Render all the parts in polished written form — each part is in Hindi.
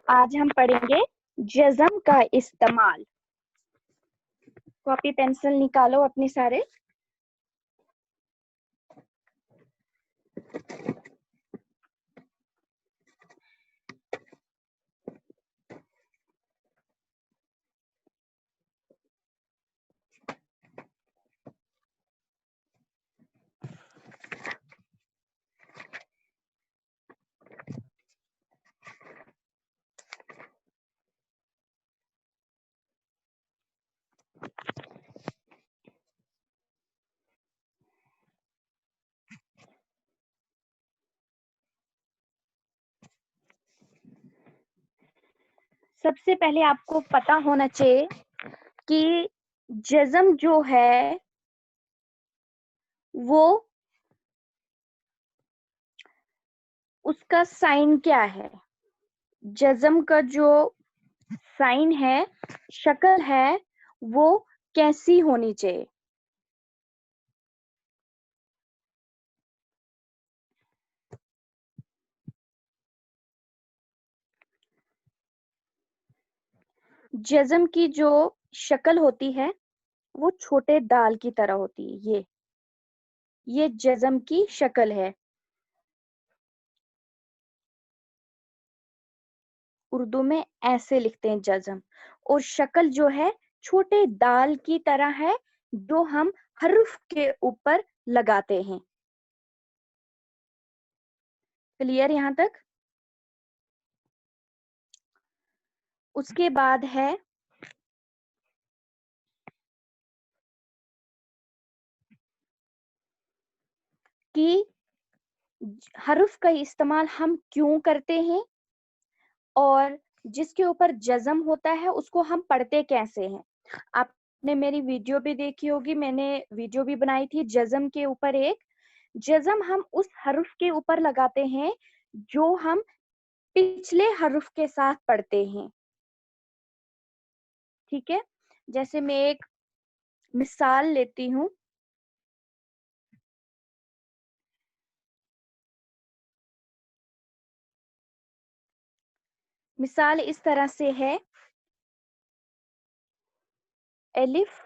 आज हम पढ़ेंगे जज़म का इस्तेमाल। कॉपी पेंसिल निकालो अपने सारे। सबसे पहले आपको पता होना चाहिए कि जज़म जो है वो उसका साइन क्या है। जज़म का जो साइन है, शक्ल है, वो कैसी होनी चाहिए। जज़म की जो शक्ल होती है वो छोटे दाल की तरह होती है। ये जज़म की शक्ल है। उर्दू में ऐसे लिखते हैं जज़म। और शक्ल जो है छोटे दाल की तरह है जो हम हर्फ के ऊपर लगाते हैं। क्लियर यहां तक? उसके बाद है कि हर्फ का इस्तेमाल हम क्यों करते हैं और जिसके ऊपर जज़म होता है उसको हम पढ़ते कैसे हैं। आपने मेरी वीडियो भी देखी होगी, मैंने वीडियो भी बनाई थी जज़म के ऊपर। एक जज़म हम उस हर्फ के ऊपर लगाते हैं जो हम पिछले हर्फ के साथ पढ़ते हैं। ठीक है, जैसे मैं एक मिसाल लेती हूँ। मिसाल इस तरह से है, एलिफ,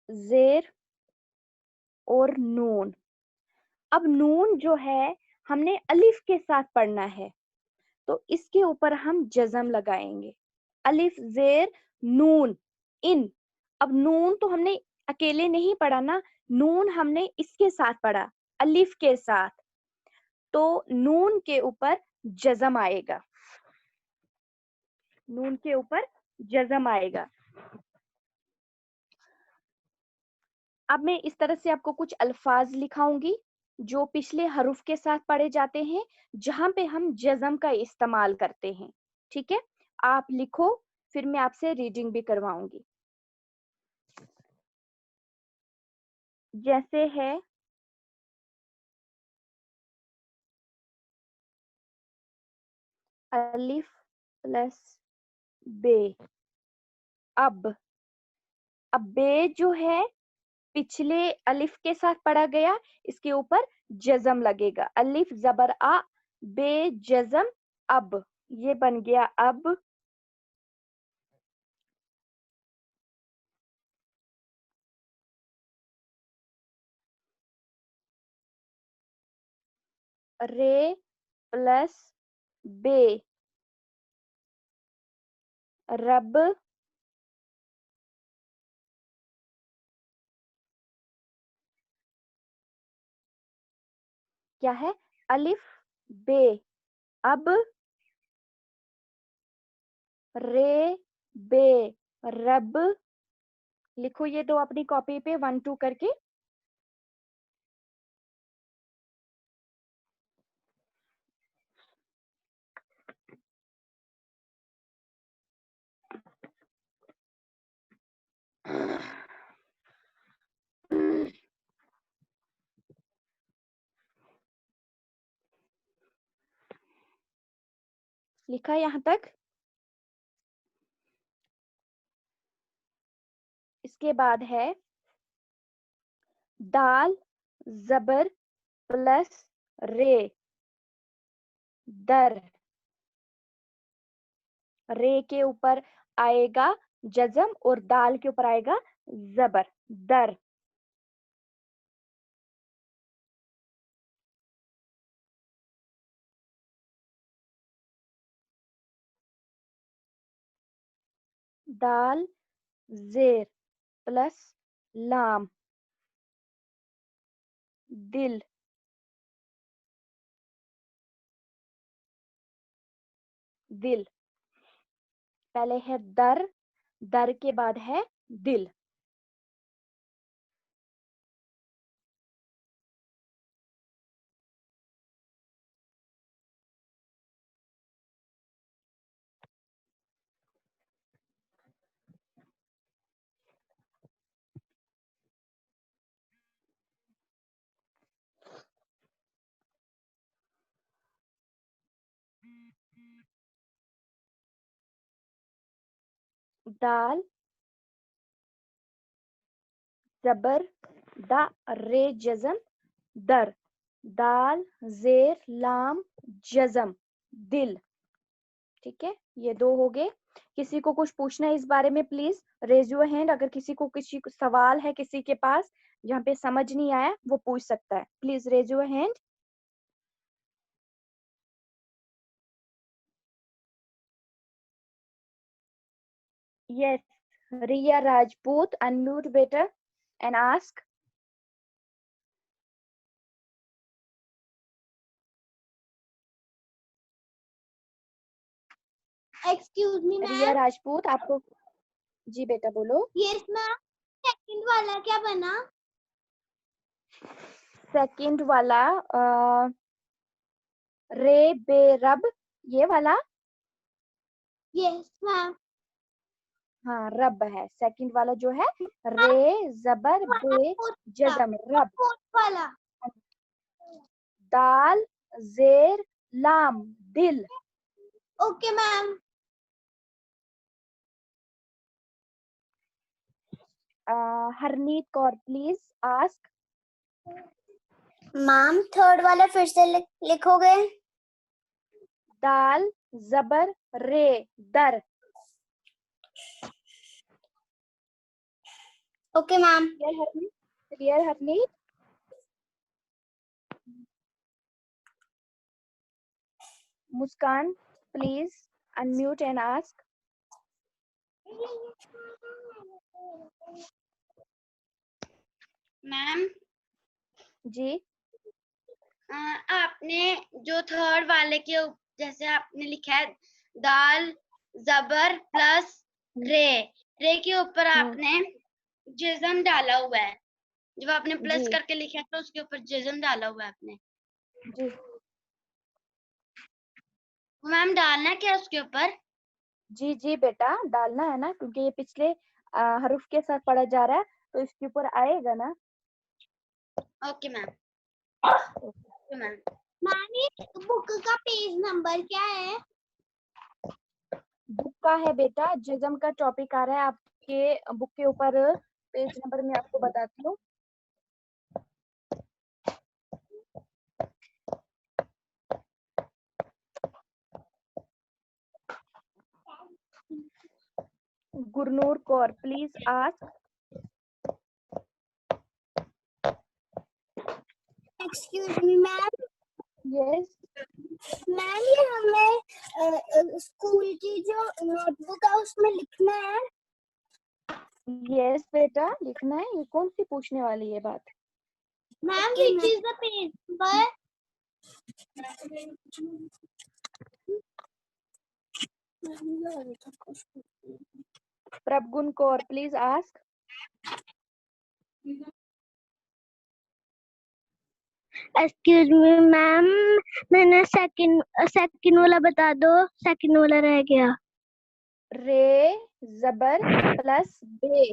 जेर और नून। अब नून जो है हमने अलिफ के साथ पढ़ना है तो इसके ऊपर हम जज़म लगाएंगे। अलिफ जेर नून इन। अब नून तो हमने अकेले नहीं पढ़ा ना, नून हमने इसके साथ पढ़ा, अलिफ के साथ, तो नून के ऊपर जज़म आएगा। नून के ऊपर जज़म आएगा। अब मैं इस तरह से आपको कुछ अल्फाज लिखाऊंगी जो पिछले हरूफ के साथ पढ़े जाते हैं, जहां पे हम जज़म का इस्तेमाल करते हैं। ठीक है, आप लिखो, फिर मैं आपसे रीडिंग भी करवाऊंगी। जैसे है अलिफ प्लस बे। अब बे जो है पिछले अलिफ के साथ पढ़ा गया, इसके ऊपर जज़म लगेगा। अलिफ जबर आ, बे जज़म अब, ये बन गया अब। रे प्लस बे, रब। क्या है? अलिफ बे, अब रे बे, रब। लिखो ये दो अपनी कॉपी पे 1 2 करके। लिखा यहां तक? इसके बाद है दाल जबर प्लस रे, दर, रे के ऊपर आएगा जज़म और दाल के ऊपर आएगा जबर, दर। दाल जेर प्लस लाम, दिल, दिल। पहले है दर, दर के बाद है दिल। दाल जबर दा रे जज़म दर, दाल जेर लाम जज़म दिल। ठीक है, ये दो हो गए। किसी को कुछ पूछना है इस बारे में, प्लीज रेज योर हैंड। अगर किसी को सवाल है किसी के पास जहाँ पे समझ नहीं आया, वो पूछ सकता है। Please raise your hand. Yes, Riya Rajput, unmute बेटा and ask. Excuse me Riya ma'am. Rajput, आपको जी बेटा बोलो। यस मैम, सेकंड वाला क्या बना? सेकंड वाला रे बे रब, ये वाला। Yes ma'am. हाँ, रब है सेकंड वाला जो है, रे जबर बे जजम रब। फोर्थ वाला। दाल जेर लाम दिल। Okay ma'am. Harneet Kaur please ask. Ma'am third वाला फिर से लिखोगे? दाल जबर रे दर। Okay ma'am. Clear Harneet? Muskan please unmute and ask. Ma'am जी, आपने जो थर्ड वाले के जैसे आपने लिखा है दाल जबर प्लस रे, रे के ऊपर आपने जिज़म डाला हुआ है। जब आपने प्लस जी करके लिखा है तो उसके ऊपर जिज़म डाला हुआ है आपने। जी मैम डालना है क्या उसके ऊपर? जी जी बेटा, डालना है ना, क्योंकि ये पिछले हरूफ के साथ पढ़ा जा रहा है, तो इसके ऊपर आएगा ना। Okay ma'am. Okay ma'am. Ma'am ये बुक का पेज नंबर क्या है? बुक का है बेटा, जिज्म का टॉपिक आ रहा है आपके बुक के ऊपर। पेज नंबर मैं आपको बताती हूँ। Gurnoor Kaur please ask. Excuse me ma'am. Yes ma'am ये हमें स्कूल की जो नोटबुक है उसमें लिखना है। यस बेटा, लिखना है। ये कौन सी पूछने वाली है बात? Ma'am which is the page number? Prabhgun Kaur please ask. Excuse me ma'am, मैंने सेकंड वाला बता दो, सेकंड वाला रह गया। रे जबर प्लस बे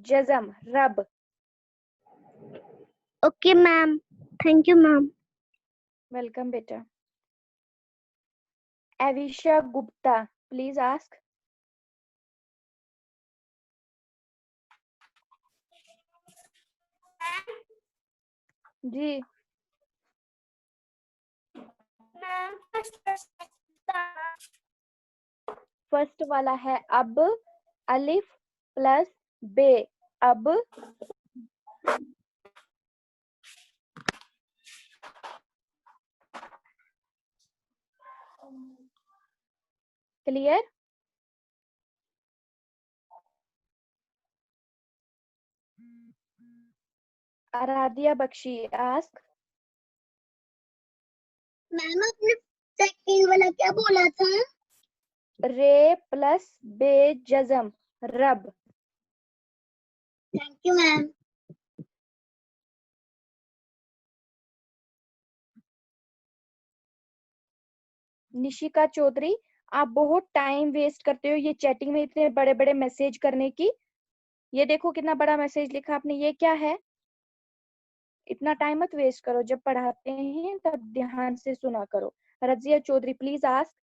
जजम रब। Okay ma'am, thank you ma'am. Welcome बेटा। Avisha Gupta please ask. जी फर्स्ट वाला है अब, अलिफ प्लस बे, अब। Clear? Aaradhya Bakshi ask. Ma'am आपने सेकंड वाला क्या बोला था? रे प्लस बे जज़म, रब। Thank you ma'am. Nishika Chaudhary, आप बहुत टाइम वेस्ट करते हो ये चैटिंग में इतने बड़े बड़े मैसेज करने की। ये देखो कितना बड़ा मैसेज लिखा आपने, ये क्या है? इतना टाइम मत वेस्ट करो, जब पढ़ाते हैं तब ध्यान से सुना करो। Razia Chaudhary please ask.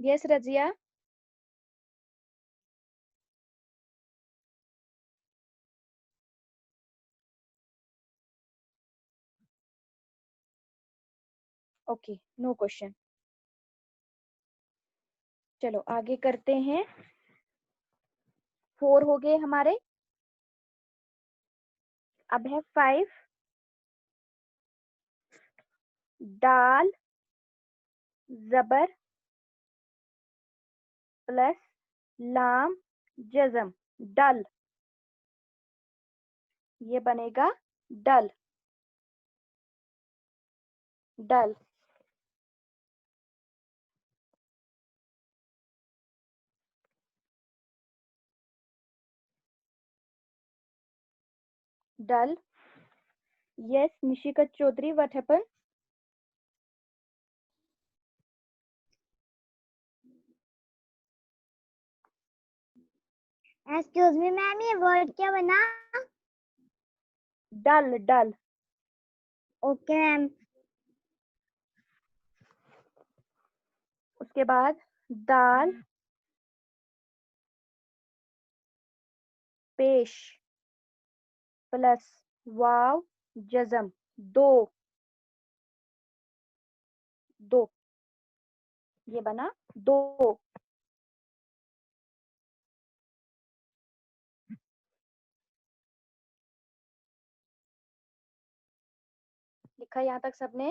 Yes Razia. Okay, no question. चलो आगे करते हैं। 4 हो गए हमारे, अब है 5। दाल जबर प्लस लाम जज़म, डल। ये बनेगा डल, डल। डल। Yes Nishika Chaudhary, what happen? Excuse me ma'am, ये वर्ड क्या बना? डल, डल। Okay ma'am. उसके बाद दाल पेश प्लस वाव जज़म, दो, दो। ये बना दो। लिखा यहाँ तक सबने?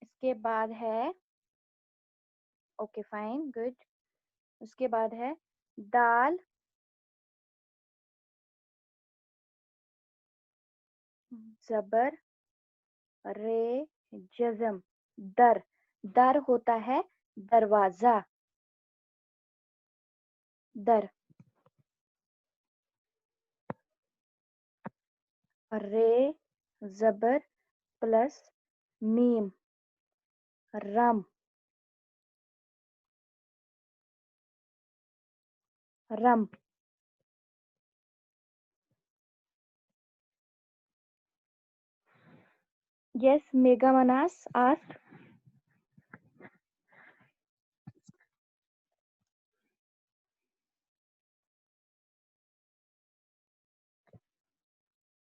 इसके बाद है, ओके फाइन गुड। उसके बाद है दाल जबर रे जज़म, दर। दर होता है दरवाजा, दर। रे जबर plus meme, rum, rum. Yes mega Manas ask.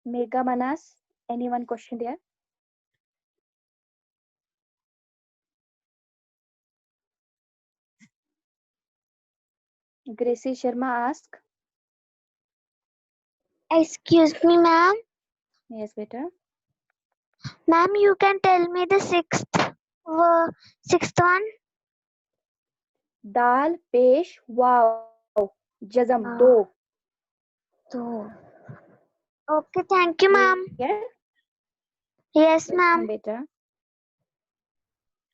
Mega Manas, anyone question there? Gracie Sharma ask. Excuse me ma'am. Yes beta. Ma'am, you can tell me the sixth one. दाल पेश वाव जज़म, दो। तो okay, thank you ma'am. Yes ma'am. बेटा।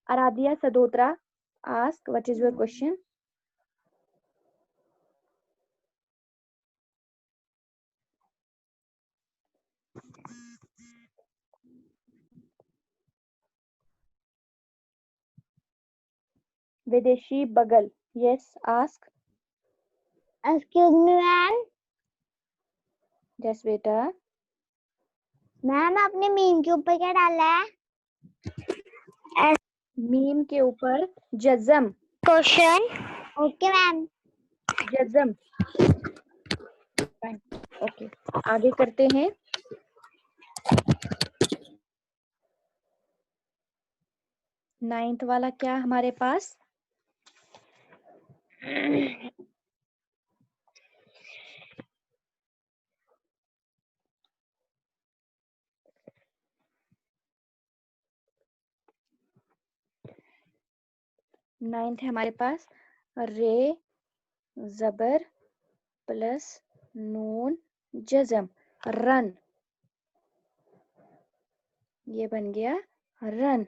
Aaradhya सदोत्रा ask, what is your question? विदेशी बगल, yes ask. Excuse me ma'am. Yes बेटा। मैम आपने मीम के ऊपर क्या डाला है? मीम के ऊपर जज़म, क्वेश्चन. Okay ma'am. जज़म. ओके, आगे करते हैं. नाइन्थ वाला क्या हमारे पास? नाइन्थ है हमारे पास रे जबर प्लस नून जज़म, रन. ये बन गया रन.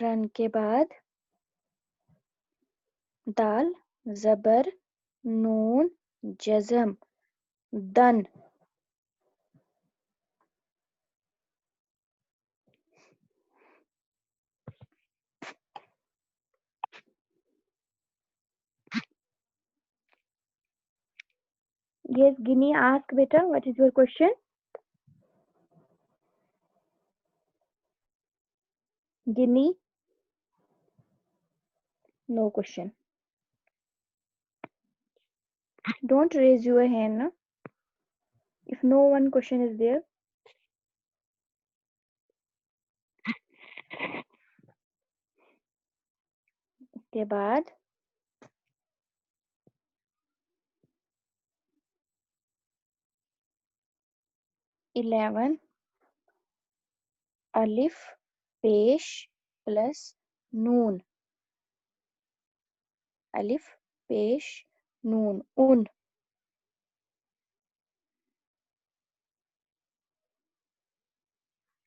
रन के बाद दाल जबर नून जज़म, दन. Yes, Ginny, ask beta, what is your question? Ginny? No question. Don't raise your hand, no? If no one question is there. के बाद इलेवन अलिफ पेश प्लस नून, अलिफ पेश नून, उन.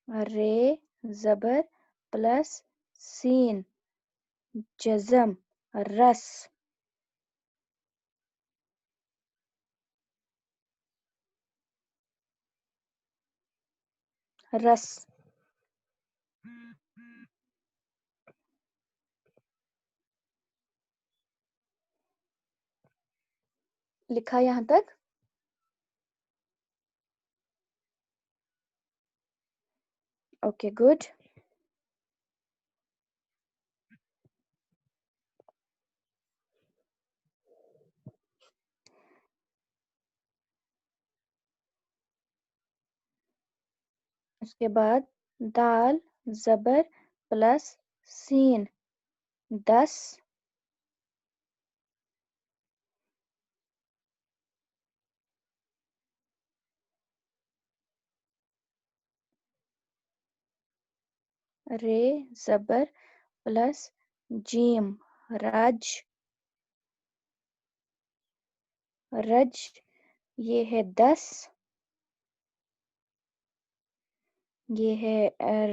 रे जबर प्लस सीन जज़म, रस. रस. लिखा यहाँ तक? Okay, good. उसके बाद दाल जबर प्लस सीन 10, रे जबर प्लस जीम रज, रज. ये है 10, ये है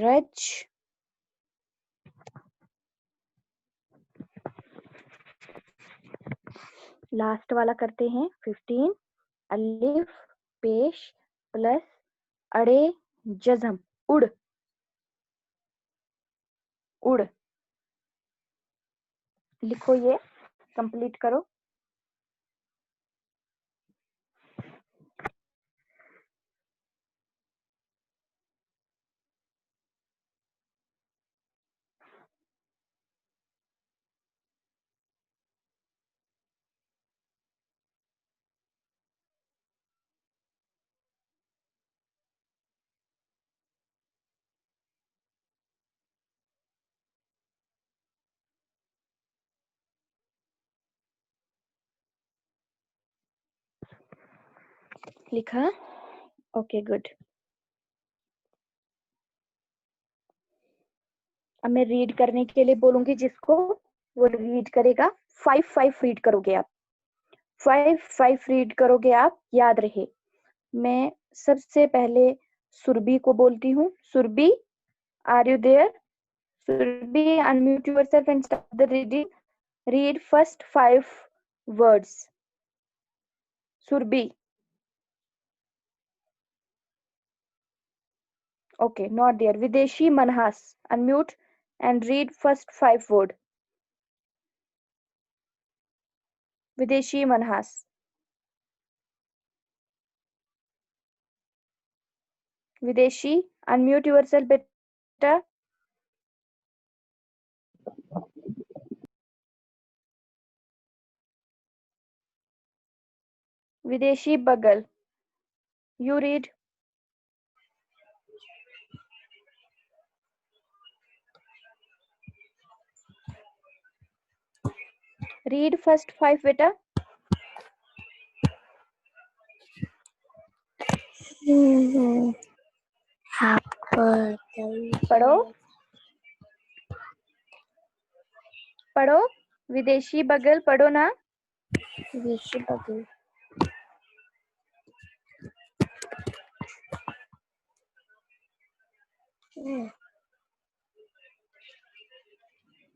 रज. लास्ट वाला करते हैं 15 अलिफ पेश प्लस अड़े जज़म, उड़, उड़. लिखो, ये कंप्लीट करो. लिखा? Okay, good. अब मैं रीड करने के लिए बोलूंगी, जिसको वो रीड करेगा. 5 रीड करोगे आप. 5 रीड करोगे आप, याद रहे. मैं सबसे पहले सुरभि को बोलती हूँ. Surbhi, are you there? Surbhi, unmute yourself and start the reading. Read first 5 words. Surbi. Okay, not there. Videshi Manhas. Unmute and read first 5 words. विदेशी मनहास। विदेशी, अनम्यूट योरसेल्फ बेटा। विदेशी बगल, यू रीड। रीड फर्स्ट 5 बेटा। पढ़ो पढ़ो, विदेशी बगल पढ़ो ना। विदेशी बगल,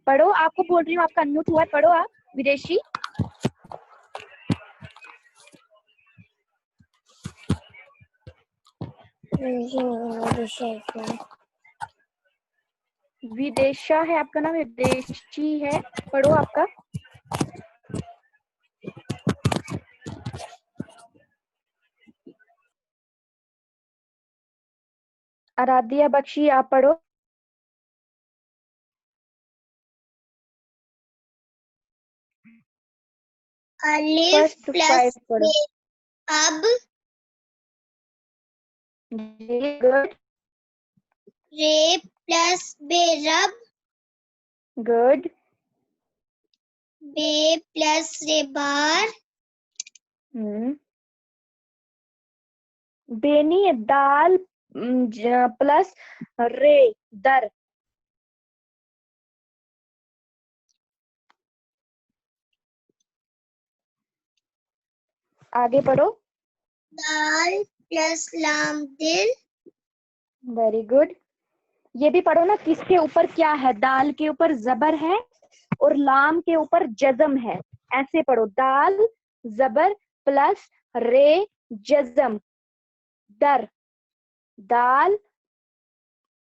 पढ़ो, आपको बोल रही हूँ, आपका अनम्यूट हुआ है, पढ़ो आप। विदेशी, विदेशा है आपका नाम, विदेशी है, पढ़ो आपका। आराध्या बख्शी, आप पढ़ो। अलिफ फर्स्ट 5 प्लस पढ़ो। अब, गुड रे प्लस बेरब, गुड। बे प्लस रेबार, बेनी दाल प्लस रे दर। आगे पढ़ो। दाल प्लस लाम दिल, वेरी गुड। ये भी पढ़ो ना, किसके ऊपर क्या है, दाल के ऊपर जबर है और लाम के ऊपर जजम है, ऐसे पढ़ो। दाल जबर प्लस रे जजम दर, दाल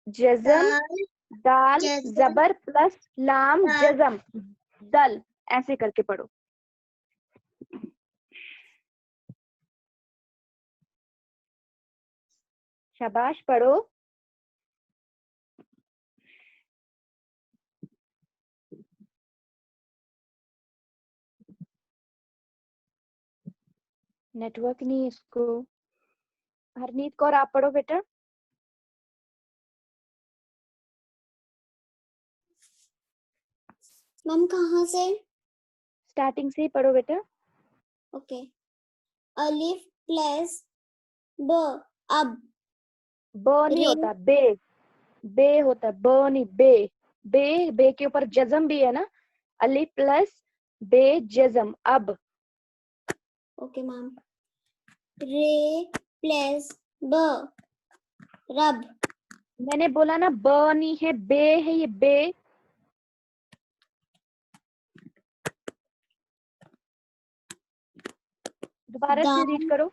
जजम, दाल दाल जजम, जबर प्लस लाम दाल। जजम दल, ऐसे करके पढ़ो। शाबाश, पढ़ो। नेटवर्क नहीं है इसको। हरनीत कौर, आप पढ़ो बेटा। मैम कहाँ से? स्टार्टिंग से ही पढ़ो बेटा। ओके। अलिफ प्लस ब, अब, ब नहीं रे होता, बे, बे होता है, ब नहीं, बे। बे, बे के ऊपर जजम भी है ना, अलिफ प्लस बे जजम, अब। Okay ma'am. रे प्लस ब, रब, मैंने बोला ना, ब नहीं है, बे है, ये बे। दोबारा से रीड दाल करो,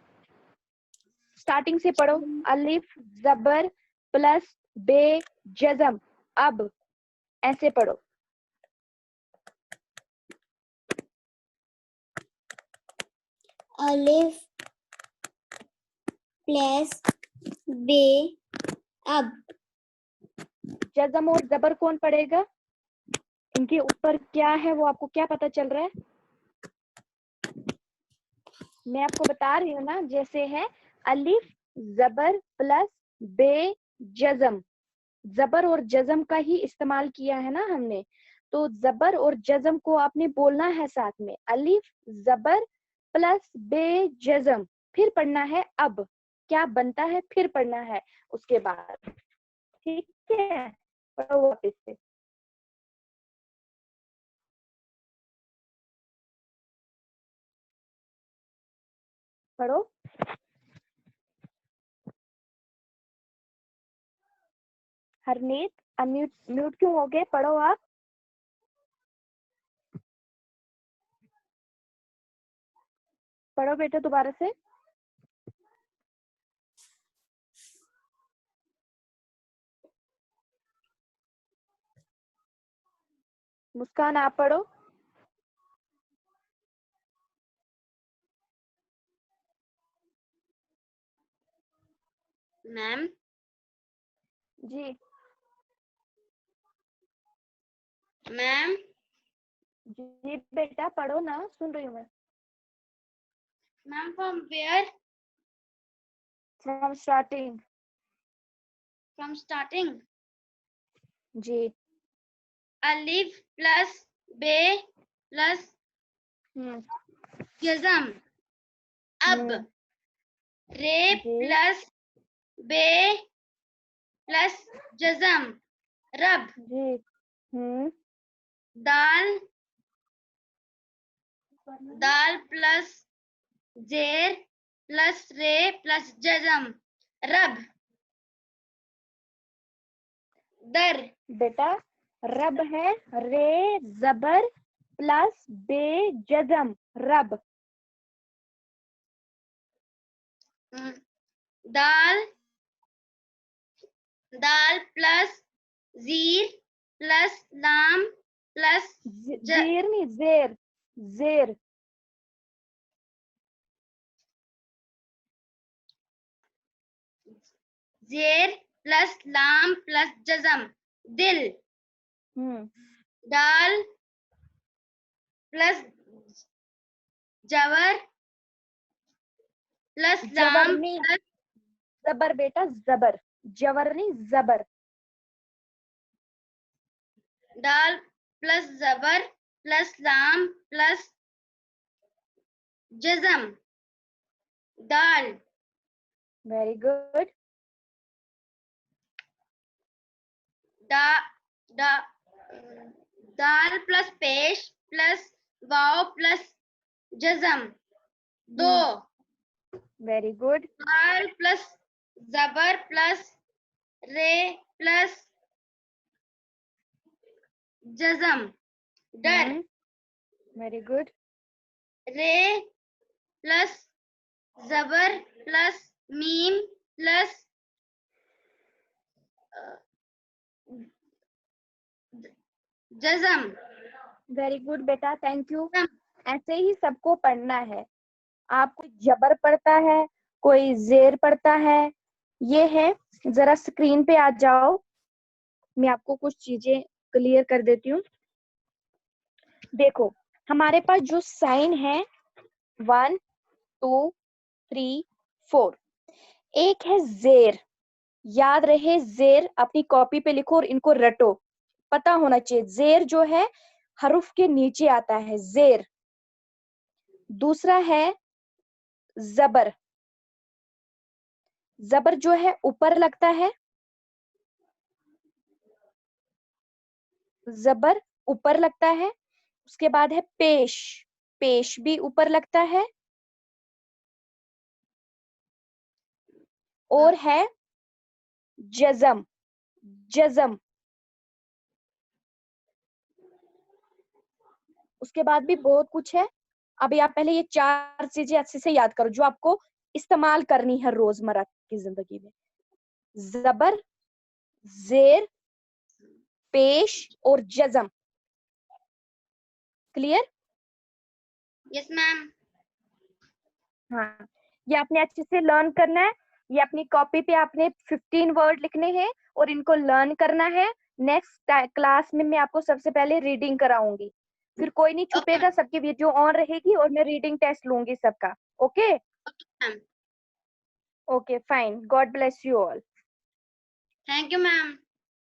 स्टार्टिंग से पढ़ो। अलिफ जबर प्लस बे जजम, अब, ऐसे पढ़ो। अलिफ प्लस बे, अब, जजम और जबर कौन पढ़ेगा, इनके ऊपर क्या है वो आपको क्या पता चल रहा है? मैं आपको बता रही हूँ ना, जैसे है अलिफ जबर प्लस बे जजम, जबर और जजम का ही इस्तेमाल किया है ना हमने, तो जबर और जजम को आपने बोलना है साथ में, अलिफ जबर प्लस बे जजम, फिर पढ़ना है अब क्या बनता है, फिर पढ़ना है उसके बाद, ठीक है? पढ़ो वापस से। पढ़ो। हरनीत, अनम्यूट म्यूट क्यों हो गए, पढ़ो आप। पढ़ो बेटा दोबारा से। मुस्कान, आप पढ़ो। मैम जी मैम जी बेटा पढ़ो ना, सुन रही हूँ मैं। Ma'am from where? From starting. From starting. जी। अलिफ प्लस बे प्लस जज़म। अब रे जी प्लस बे प्लस जज़म रब। जी दाल दाल प्लस जेर प्लस रे प्लस जज़म रब। दर बेटा रब है रे जबर प्लस बे जजम रब। दाल दाल प्लस जीर प्लस लाम प्लस जीर नहीं जेर जेर। जेर प्लस लाम प्लस जज़म दिल। दाल प्लस जबर प्लस जबर लाम नहीं प्लस जबर बेटा जबर, जबर नहीं जबर। दाल प्लस जबर प्लस लाम प्लस जज़म दाल। Very good. दा दा दाल प्लस पेश प्लस वाव प्लस जज़म दो। Very good. दाल प्लस जबर प्लस रे प्लस जज़म डर। Very good. रे प्लस जबर प्लस मीम प्लस जज़म। वेरी गुड बेटा, थैंक यू। ऐसे ही सबको पढ़ना है। आप कोई जबर पढ़ता है, कोई जेर पढ़ता है। ये है, जरा स्क्रीन पे आ जाओ, मैं आपको कुछ चीजें क्लियर कर देती हूँ। देखो हमारे पास जो साइन है 1 2 3 4, एक है जेर। याद रहे जेर, अपनी कॉपी पे लिखो और इनको रटो, पता होना चाहिए। जेर जो है हरूफ के नीचे आता है, जेर। दूसरा है जबर, जबर जो है ऊपर लगता है, जबर ऊपर लगता है। उसके बाद है पेश, पेश भी ऊपर लगता है। और है जजम, जजम। उसके बाद भी बहुत कुछ है। अभी आप पहले ये 4 चीजें अच्छे से याद करो जो आपको इस्तेमाल करनी है रोजमर्रा की जिंदगी में। जबर, जेर, पेश और जजम। क्लियर? Yes ma'am. हाँ, ये आपने अच्छे से लर्न करना है। ये अपनी कॉपी पे आपने 15 वर्ड लिखने हैं और इनको लर्न करना है। नेक्स्ट क्लास में मैं आपको सबसे पहले रीडिंग कराऊंगी, फिर कोई नहीं छुपेगा, सबकी वीडियो ऑन रहेगी और मैं रीडिंग टेस्ट लूंगी सबका। Okay ma'am okay fine, God bless you all. Thank you ma'am.